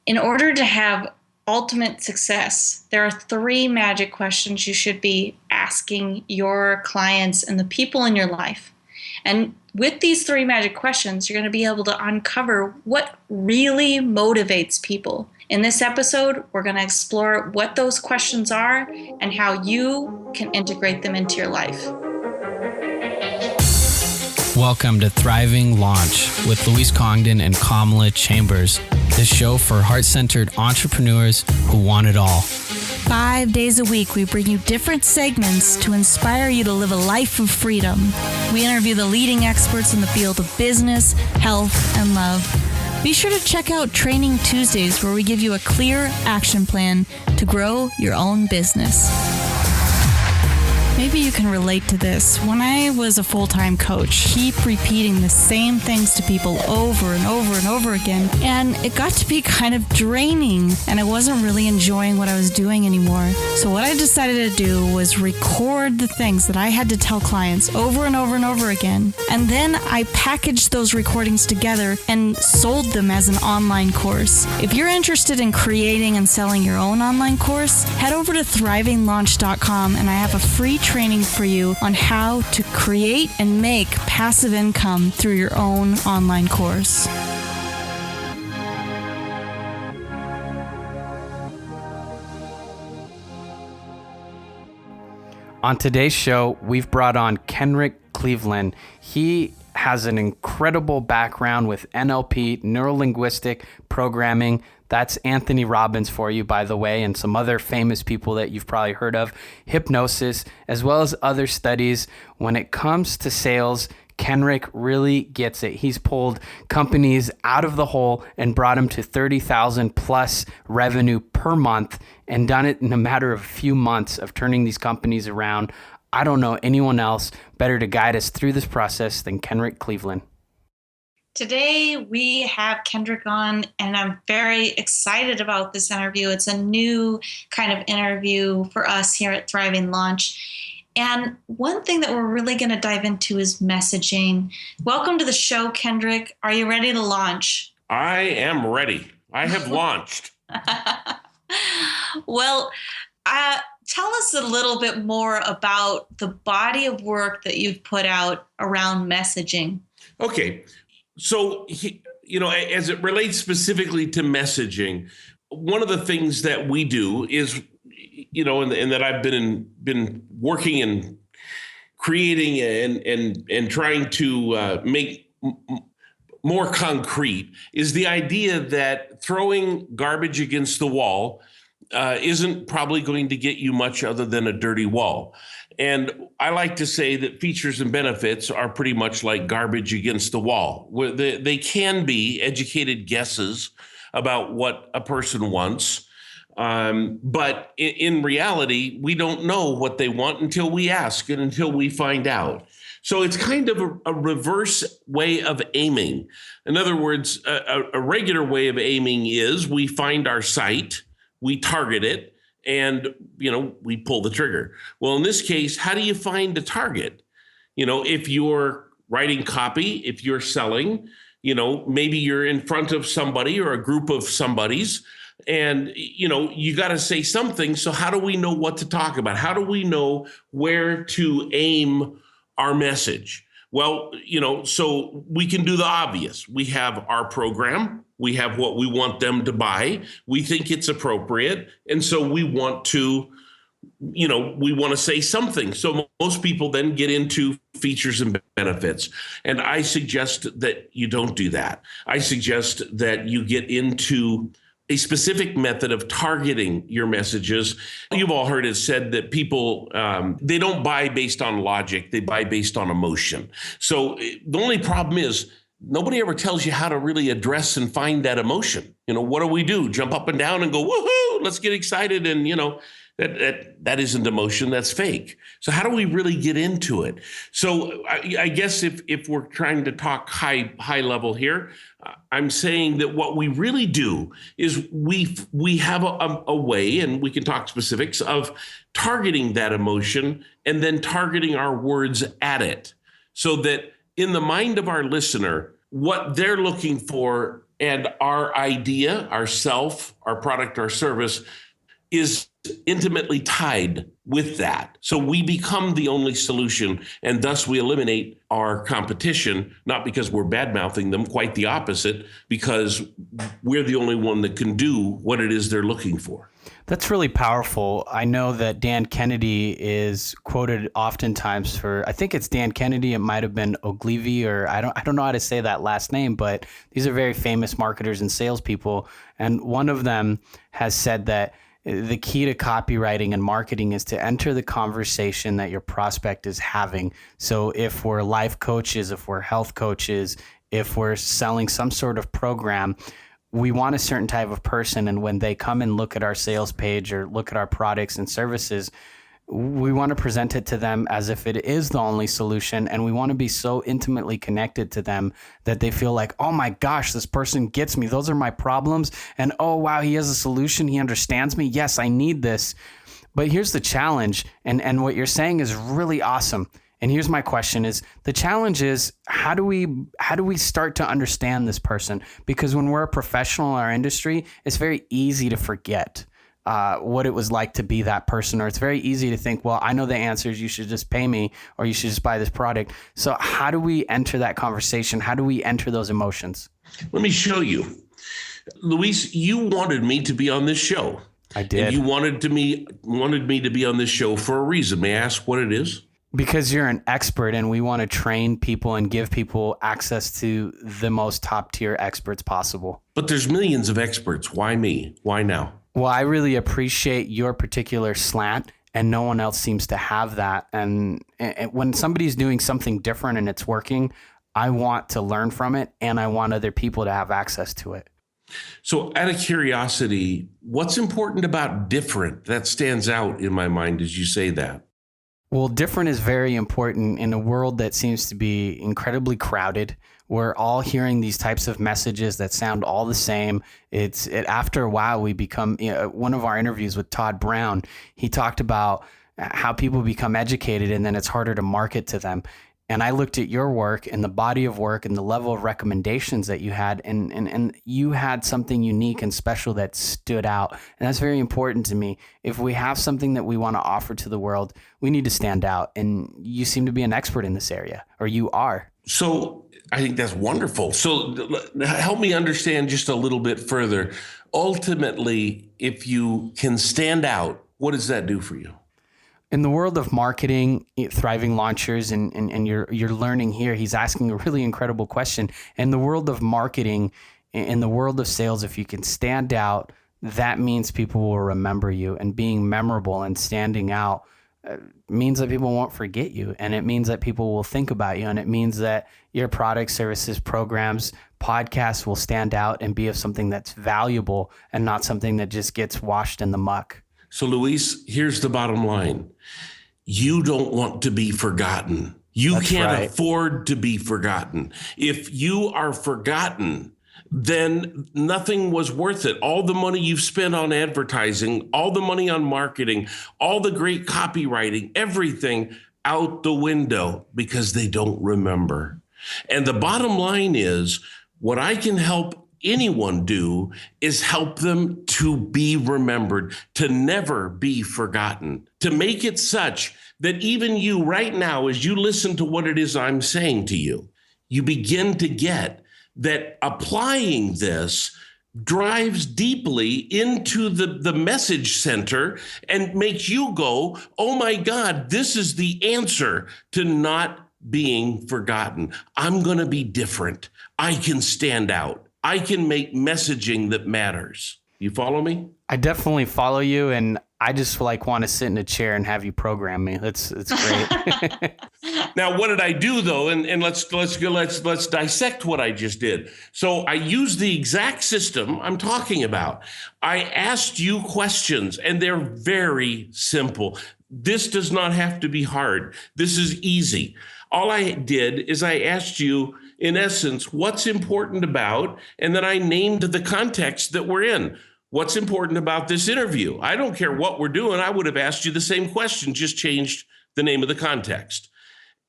In order to have ultimate success, there are 3 magic questions you should be asking your clients and the people in your life. And with these 3 magic questions, you're going to be able to uncover what really motivates people. In this episode, we're going to explore what those questions are and how you can integrate them into your life. Welcome to Thriving Launch with Louise Congdon and Kamala Chambers, the show for heart-centered entrepreneurs who want it all. 5 days a week, we bring you different segments to inspire you to live a life of freedom. We interview the leading experts in the field of business, health, and love. Be sure to check out Training Tuesdays, where we give you a clear action plan to grow your own business. Maybe you can relate to this. When I was a full-time coach, keep repeating the same things to people over and over and over again, and it got to be kind of draining, and I wasn't really enjoying what I was doing anymore. So what I decided to do was record the things that I had to tell clients over and over and over again, and then I packaged those recordings together and sold them as an online course. If you're interested in creating and selling your own online course, head over to thrivinglaunch.com, and I have a free training for you on how to create and make passive income through your own online course. On today's show, we've brought on Kenrick Cleveland. He has an incredible background with NLP, neuro-linguistic programming. That's Anthony Robbins for you, by the way, and some other famous people that you've probably heard of, hypnosis, as well as other studies. When it comes to sales, Kenrick really gets it. He's pulled companies out of the hole and brought them to 30,000 plus revenue per month and done it in a matter of a few months of turning these companies around. I don't know anyone else better to guide us through this process than Kenrick Cleveland. Today, we have Kenrick on, and I'm very excited about this interview. It's a new kind of interview for us here at Thriving Launch. And one thing that we're really going to dive into is messaging. Welcome to the show, Kenrick. Are you ready to launch? I am ready. I have launched. Well, tell us a little bit more about the body of work that you've put out around messaging. Okay. So, as it relates specifically to messaging, one of the things that we do is, and that I've been working and creating and trying to make more concrete is the idea that throwing garbage against the wall isn't probably going to get you much other than a dirty wall. And I like to say that features and benefits are pretty much like garbage against the wall, where they can be educated guesses about what a person wants. But in reality, we don't know what they want until we ask and until we find out. So it's kind of a reverse way of aiming. In other words, a regular way of aiming is we find our site, we target it, and, we pull the trigger. Well, in this case, how do you find a target? If you're writing copy, if you're selling, maybe you're in front of somebody or a group of somebodies, and, you got to say something. So how do we know what to talk about? How do we know where to aim our message? Well, so we can do the obvious. We have our program. We have what we want them to buy. We think it's appropriate. And so we want to, say something. So most people then get into features and benefits. And I suggest that you don't do that. I suggest that you get into a specific method of targeting your messages. You've all heard it said that people, they don't buy based on logic, they buy based on emotion. So the only problem is nobody ever tells you how to really address and find that emotion. What do? Jump up and down and go, woohoo, let's get excited. And, that isn't emotion, that's fake. So how do we really get into it? So I guess if we're trying to talk high level here, I'm saying that what we really do is we have a way, and we can talk specifics, of targeting that emotion and then targeting our words at it so that in the mind of our listener, what they're looking for And our idea, our self, our product, our service is intimately tied with that. So we become the only solution, and thus we eliminate our competition, not because we're bad-mouthing them, quite the opposite, because we're the only one that can do what it is they're looking for. That's really powerful. I know that Dan Kennedy is quoted oftentimes for, I think it's Dan Kennedy, it might have been Ogilvy, or I don't know how to say that last name, but these are very famous marketers and salespeople. And one of them has said that the key to copywriting and marketing is to enter the conversation that your prospect is having. So if we're life coaches, if we're health coaches, if we're selling some sort of program, we want a certain type of person. And when they come and look at our sales page or look at our products and services, we want to present it to them as if it is the only solution. And we want to be so intimately connected to them that they feel like, oh my gosh, this person gets me. Those are my problems. And oh, wow, he has a solution. He understands me. Yes, I need this. But here's the challenge. And what you're saying is really awesome. And here's my question is, the challenge is, how do we start to understand this person? Because when we're a professional in our industry, it's very easy to forget what it was like to be that person, or it's very easy to think, well, I know the answers, you should just pay me, or you should just buy this product. So how do we enter that conversation? How do we enter those emotions? Let me show you. Luis, you wanted me to be on this show. I did. And you wanted me to be on this show for a reason. May I ask what it is? Because you're an expert, and we want to train people and give people access to the most top tier experts possible. But there's millions of experts. Why me? Why now? Well, I really appreciate your particular slant, and no one else seems to have that. And when somebody's doing something different and it's working, I want to learn from it, and I want other people to have access to it. So out of curiosity, what's important about different? That stands out in my mind as you say that. Well, different is very important in a world that seems to be incredibly crowded. We're all hearing these types of messages that sound all the same. After a while, we become, one of our interviews with Todd Brown, he talked about how people become educated and then it's harder to market to them. And I looked at your work and the body of work and the level of recommendations that you had, and you had something unique and special that stood out. And that's very important to me. If we have something that we want to offer to the world, we need to stand out. And you seem to be an expert in this area, or you are. So I think that's wonderful. So help me understand just a little bit further. Ultimately, if you can stand out, what does that do for you? In the world of marketing, thriving launchers, and you're learning here, he's asking a really incredible question. In the world of marketing, in the world of sales, if you can stand out, that means people will remember you. And being memorable and standing out means that people won't forget you. And it means that people will think about you. And it means that your products, services, programs, podcasts will stand out and be of something that's valuable and not something that just gets washed in the muck. So, Luis, here's the bottom line. You don't want to be forgotten. You can't afford to be forgotten. If you are forgotten, then nothing was worth it. All the money you've spent on advertising, all the money on marketing, all the great copywriting, everything out the window because they don't remember. And the bottom line is, what I can help anyone do is help them to be remembered, to never be forgotten, to make it such that even you right now, as you listen to what it is I'm saying to you, you begin to get that applying this drives deeply into the message center and makes you go, oh my God, this is the answer to not being forgotten. I'm going to be different. I can stand out. I can make messaging that matters. You follow me? I definitely follow you, and I just want to sit in a chair and have you program me. It's great. Now, what did I do though? And let's dissect what I just did. So I used the exact system I'm talking about. I asked you questions, and they're very simple. This does not have to be hard. This is easy. All I did is I asked you, in essence, what's important about, and then I named the context that we're in. What's important about this interview? I don't care what we're doing. I would have asked you the same question, just changed the name of the context.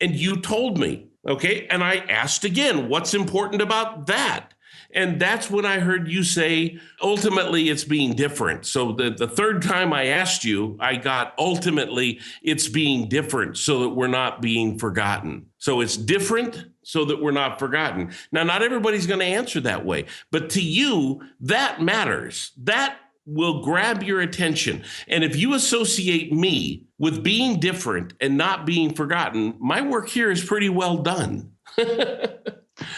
And you told me, okay? And I asked again, what's important about that? And that's when I heard you say, ultimately, it's being different. So the third time I asked you, I got ultimately, it's being different so that we're not being forgotten. So it's different so that we're not forgotten. Now, not everybody's going to answer that way, but to you, that matters. That will grab your attention. And if you associate me with being different and not being forgotten, my work here is pretty well done.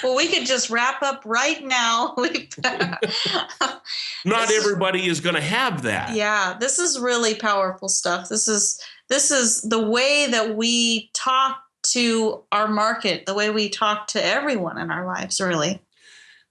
Well, we could just wrap up right now. Not everybody is going to have that. Yeah, this is really powerful stuff. This is the way that we talk to our market, the way we talk to everyone in our lives, really.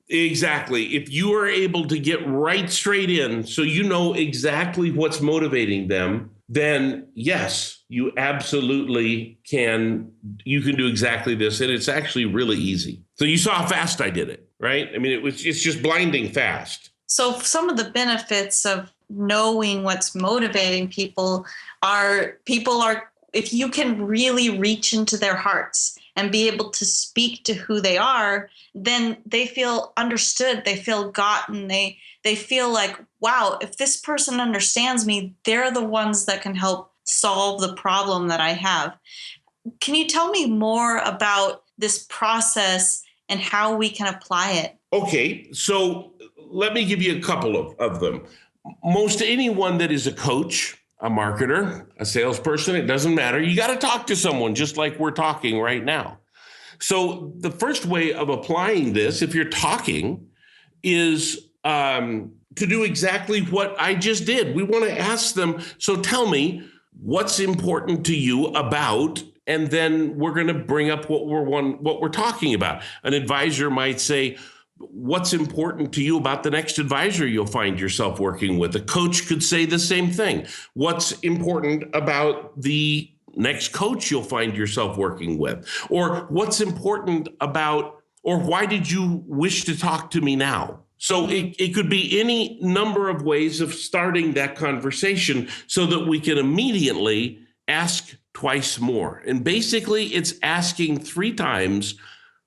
Exactly. If you are able to get right straight in, so you know exactly what's motivating them, then yes, you absolutely can. You can do exactly this. And it's actually really easy. So you saw how fast I did it, right? I mean, it's just blinding fast. So some of the benefits of knowing what's motivating people are if you can really reach into their hearts and be able to speak to who they are, then they feel understood, they feel gotten, they feel like, wow, if this person understands me, they're the ones that can help solve the problem that I have. Can you tell me more about this process and how we can apply it? Okay, so let me give you a couple of them. Most anyone that is a coach, a marketer, a salesperson, it doesn't matter. You got to talk to someone just like we're talking right now. So the first way of applying this, if you're talking, is to do exactly what I just did. We want to ask them, so tell me what's important to you about, and then we're going to bring up what we're talking about. An advisor might say, what's important to you about the next advisor you'll find yourself working with? A coach could say the same thing. What's important about the next coach you'll find yourself working with? Or what's important about, or why did you wish to talk to me now? So it could be any number of ways of starting that conversation so that we can immediately ask twice more. And basically it's asking 3 times.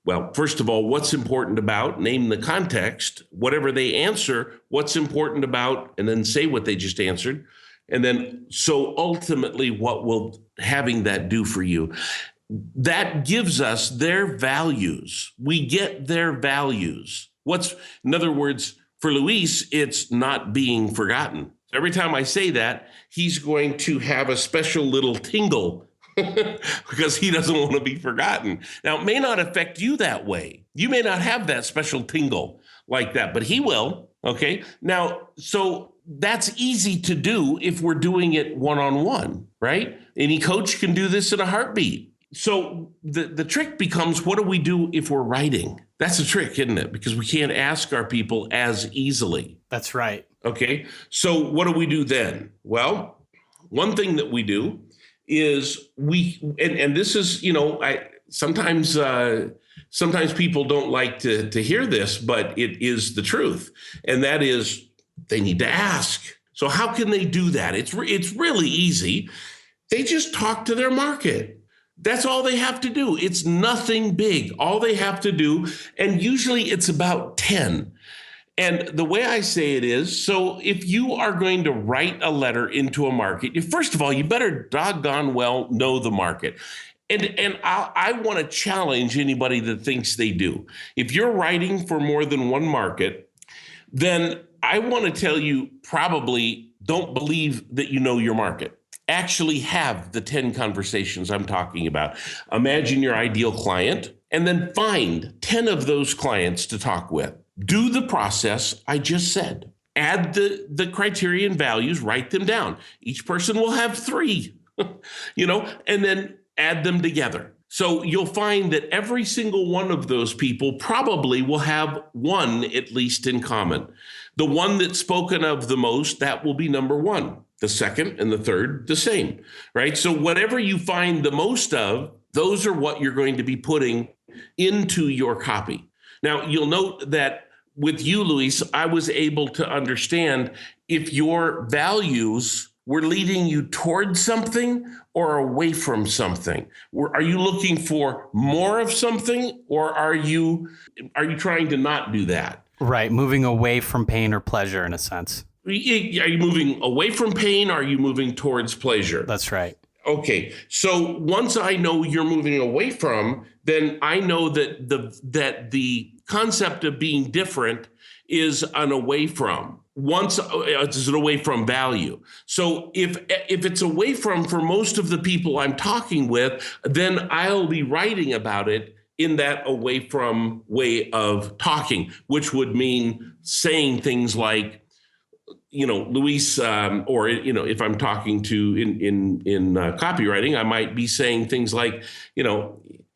Well, first of all, what's important about, name the context, whatever they answer, what's important about, and then say what they just answered. And then, so ultimately, what will having that do for you? That gives us their values. We get their values. In other words, for Luis, it's not being forgotten. Every time I say that, he's going to have a special little tingle because he doesn't want to be forgotten. Now, it may not affect you that way. You may not have that special tingle like that, but he will. Okay. Now, so that's easy to do if we're doing it one-on-one, right? Any coach can do this in a heartbeat. So the trick becomes, what do we do if we're writing? That's a trick, isn't it? Because we can't ask our people as easily. That's right. Okay. So what do we do then? Well, one thing that we do is and this is, sometimes people don't like to hear this, but it is the truth. And that is, they need to ask. So how can they do that? It's really easy. They just talk to their market. That's all they have to do. It's nothing big. All they have to do, and usually it's about 10. And the way I say it is, so if you are going to write a letter into a market, first of all, you better doggone well know the market. And I want to challenge anybody that thinks they do. If you're writing for more than one market, then I want to tell you, probably don't believe that you know your market. Actually have the 10 conversations I'm talking about. Imagine your ideal client and then find 10 of those clients to talk with. Do the process I just said. Add the criteria and values, write them down. Each person will have 3, and then add them together. So you'll find that every single one of those people probably will have one at least in common. The one that's spoken of the most, that will be number 1. The second and the third, the same, right? So whatever you find the most of, those are what you're going to be putting into your copy. Now, you'll note that with you, Luis, I was able to understand if your values were leading you towards something or away from something. Are you looking for more of something, or are you trying to not do that? Right. Moving away from pain or pleasure in a sense. Are you moving away from pain? Or are you moving towards pleasure? That's right. Okay. So once I know you're moving away from, then I know that the concept of being different is an away from. Once it's an away from value. So if it's away from for most of the people I'm talking with, then I'll be writing about it in that away from way of talking, which would mean saying things like, Luis, or, if I'm talking to in copywriting, I might be saying things like,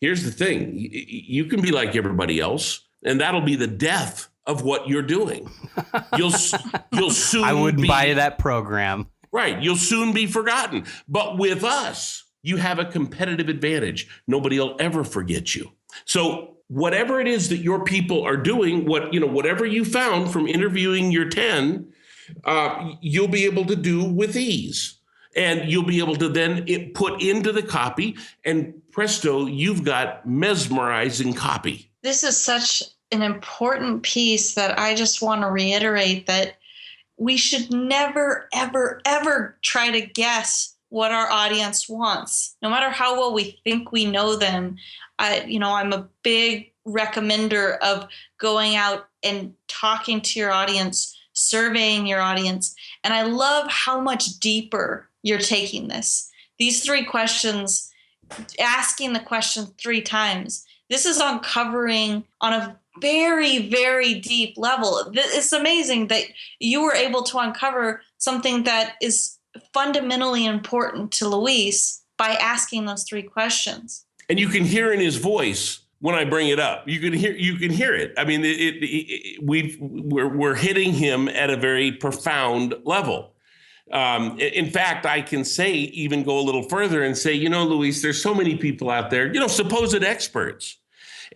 here's the thing, you can be like everybody else, and that'll be the death of what you're doing. You'll soon I wouldn't buy that program. Right. You'll soon be forgotten. But with us, you have a competitive advantage. Nobody will ever forget you. So whatever it is that your people are doing, whatever you found from interviewing your 10, you'll be able to do with ease. And you'll be able to then put into the copy, and presto, you've got mesmerizing copy. This is such an important piece that I just want to reiterate, that we should never, ever, ever try to guess what our audience wants, no matter how well we think we know them. I'm a big recommender of going out and talking to your audience, surveying your audience. And I love how much deeper you're taking this. These 3 questions, asking the question 3 times, this is uncovering on a very, very deep level. It's amazing that you were able to uncover something that is fundamentally important to Luis by asking those 3 questions. And you can hear in his voice when I bring it up. You can hear it. I mean, we're hitting him at a very profound level. In fact, I can even go a little further and say, Luis, there's so many people out there, supposed experts.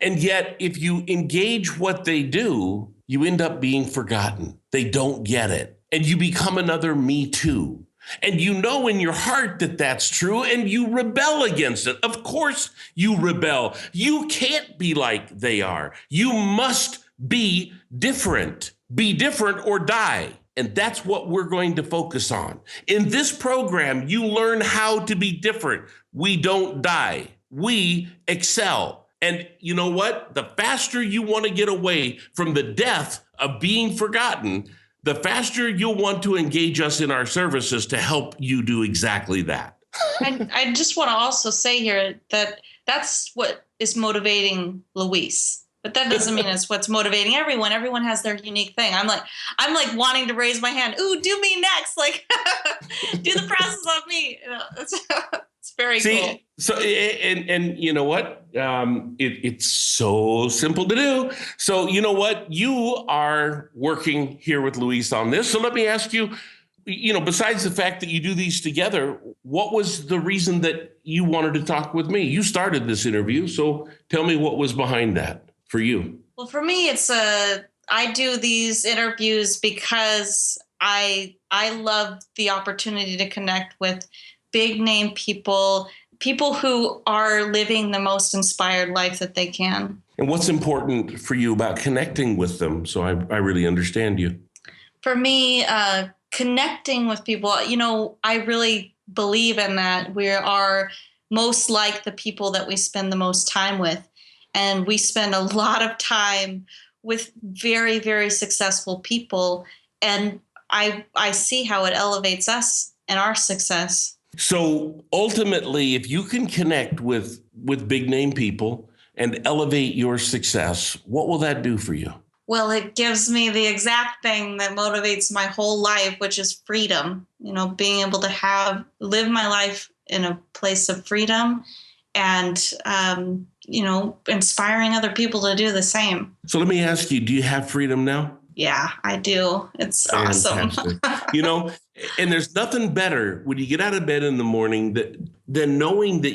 And yet, if you engage what they do, you end up being forgotten. They don't get it. And you become another me too. And you know in your heart that that's true, and you rebel against it. Of course you rebel. You can't be like they are. You must be different. Be different or die. And that's what we're going to focus on. In this program, you learn how to be different. We don't die. We excel. And you know what? The faster you want to get away from the death of being forgotten, the faster you'll want to engage us in our services to help you do exactly that. I just want to also say here that that's what is motivating Luis. But that doesn't mean it's what's motivating everyone. Everyone has their unique thing. I'm like wanting to raise my hand. Ooh, do me next. Like, do the process of me. It's very cool. So, and you know what? It's so simple to do. So, you know what? You are working here with Luis on this. So let me ask you, besides the fact that you do these together, what was the reason that you wanted to talk with me? You started this interview. So tell me what was behind that for you. Well, for me, I do these interviews because I love the opportunity to connect with big name people who are living the most inspired life that they can. And what's important for you about connecting with them? So I really understand you. For me, connecting with people, I really believe in that. We are most like the people that we spend the most time with. And we spend a lot of time with very, very successful people. And I see how it elevates us and our success. So ultimately, if you can connect with big name people and elevate your success, what will that do for you? Well, it gives me the exact thing that motivates my whole life, which is freedom. Being able to live my life in a place of freedom and, inspiring other people to do the same. So let me ask you, do you have freedom now? Yeah, I do. It's fantastic. Awesome. And there's nothing better when you get out of bed in the morning than knowing that,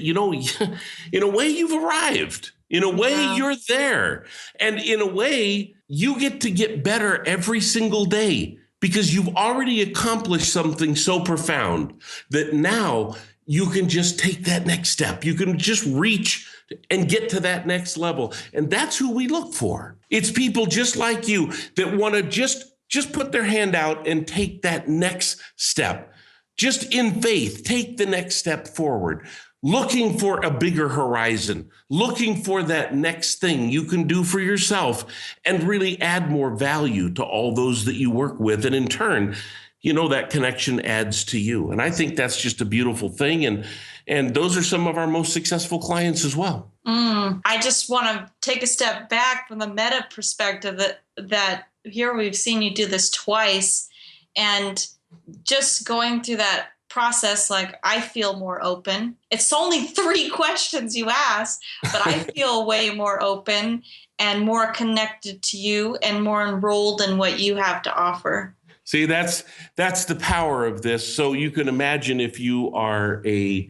in a way you've arrived. In a way you're there. And in a way you get better every single day because you've already accomplished something so profound that now you can just take that next step. You can just reach and get to that next level. And that's who we look for. It's people just like you that want to just put their hand out and take that next step. Just in faith, take the next step forward, looking for a bigger horizon, looking for that next thing you can do for yourself and really add more value to all those that you work with. And in turn, that connection adds to you. And I think that's just a beautiful thing. And those are some of our most successful clients as well. I just want to take a step back from the meta perspective that here we've seen you do this twice, and just going through that process, like, I feel more open. It's only 3 questions you ask, but I feel way more open and more connected to you and more enrolled in what you have to offer. See, that's the power of this. So you can imagine if you are a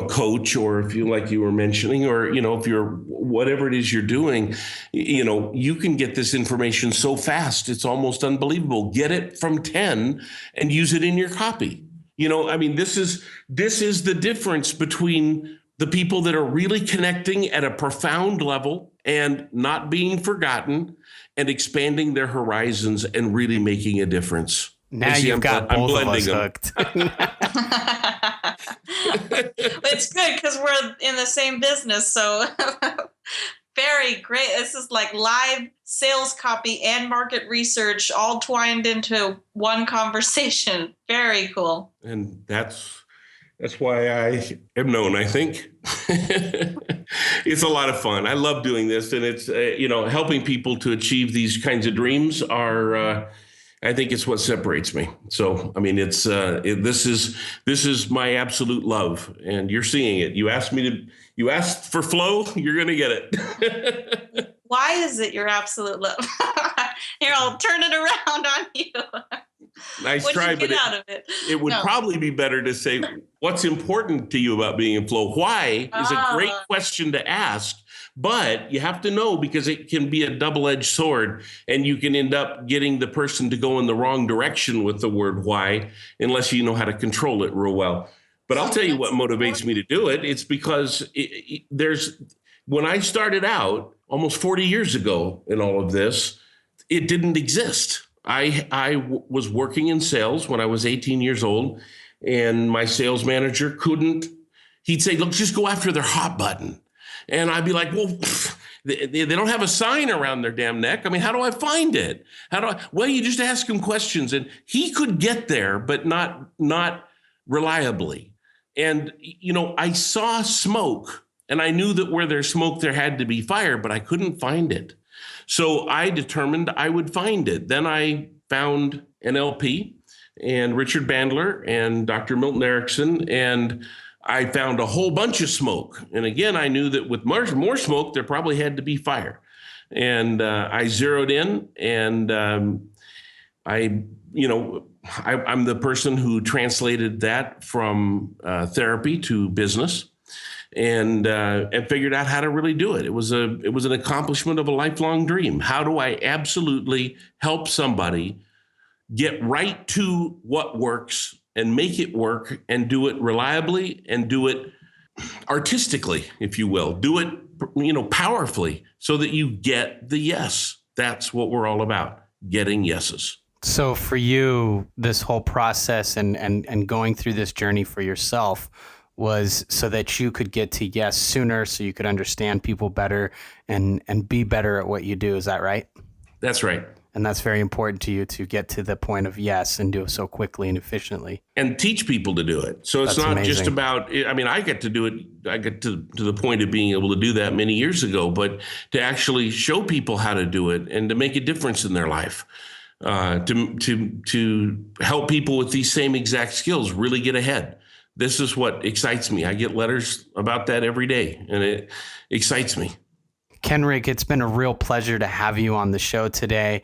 coach, or if you, like you were mentioning, or, if you're whatever it is you're doing, you can get this information so fast. It's almost unbelievable. Get it from 10 and use it in your copy. This is the difference between the people that are really connecting at a profound level and not being forgotten and expanding their horizons and really making a difference. Now you've got both of us hooked. It's good because we're in the same business. So very great. This is like live sales copy and market research all twined into one conversation. Very cool. And that's why I am known, I think. It's a lot of fun. I love doing this. And it's, helping people to achieve these kinds of dreams are, I think it's what separates me. So, this is my absolute love, and you're seeing it. You asked for flow, you're going to get it. Why is it your absolute love? Here, I'll turn it around on you. Nice try, but it would probably be better to say, what's important to you about being in flow? Why is a great question to ask, but you have to know, because it can be a double-edged sword, and you can end up getting the person to go in the wrong direction with the word why, unless you know how to control it real well. But I'll tell you what motivates me to do it. It's because when I started out almost 40 years ago in all of this, it didn't exist. I was working in sales when I was 18 years old, and my sales manager he'd say, look, just go after their hot button. And I'd be like, well, they don't have a sign around their damn neck. How do I find it? Well, you just ask him questions. And he could get there, but not reliably. And, I saw smoke, and I knew that where there's smoke, there had to be fire, but I couldn't find it. So I determined I would find it. Then I found NLP and Richard Bandler and Dr. Milton Erickson, and I found a whole bunch of smoke. And again, I knew that with more smoke, there probably had to be fire. And I zeroed in, and I'm the person who translated that from therapy to business, and figured out how to really do it. It was an accomplishment of a lifelong dream. How do I absolutely help somebody get right to what works and make it work, and do it reliably, and do it artistically, if you will, do it, powerfully, so that you get the yes. That's what we're all about, getting yeses. So for you, this whole process and going through this journey for yourself was so that you could get to yes sooner, so you could understand people better and be better at what you do. Is that right? That's right. And that's very important to you, to get to the point of yes and do it so quickly and efficiently. And teach people to do it. So it's not amazing. Just about, I get to do it. I get to the point of being able to do that many years ago, but to actually show people how to do it and to make a difference in their life, to help people with these same exact skills really get ahead. This is what excites me. I get letters about that every day, and it excites me. Kenrick, it's been a real pleasure to have you on the show today.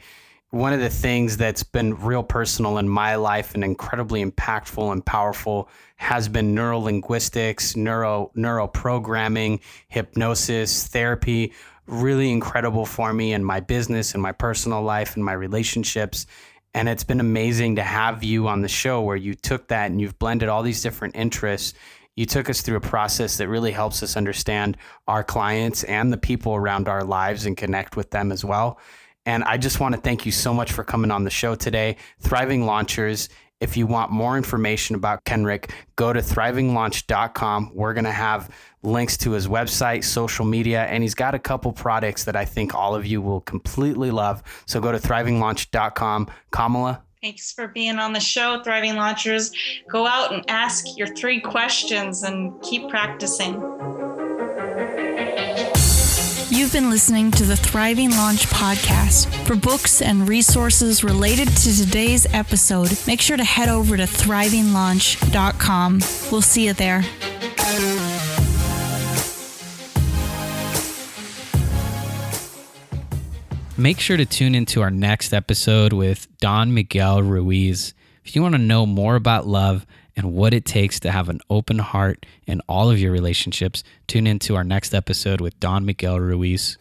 One of the things that's been real personal in my life and incredibly impactful and powerful has been neuro-linguistics, neuro-programming, hypnosis, therapy. Really incredible for me in my business and my personal life and my relationships. And it's been amazing to have you on the show, where you took that and you've blended all these different interests. You took us through a process that really helps us understand our clients and the people around our lives and connect with them as well. And I just want to thank you so much for coming on the show today. Thriving Launchers, if you want more information about Kenrick, go to thrivinglaunch.com. We're going to have links to his website, social media, and he's got a couple products that I think all of you will completely love. So go to thrivinglaunch.com. Kamala? Thanks for being on the show, Thriving Launchers. Go out and ask your 3 questions and keep practicing. You've been listening to the Thriving Launch podcast. For books and resources related to today's episode, make sure to head over to thrivinglaunch.com. We'll see you there. Make sure to tune into our next episode with Don Miguel Ruiz. If you want to know more about love and what it takes to have an open heart in all of your relationships, tune into our next episode with Don Miguel Ruiz.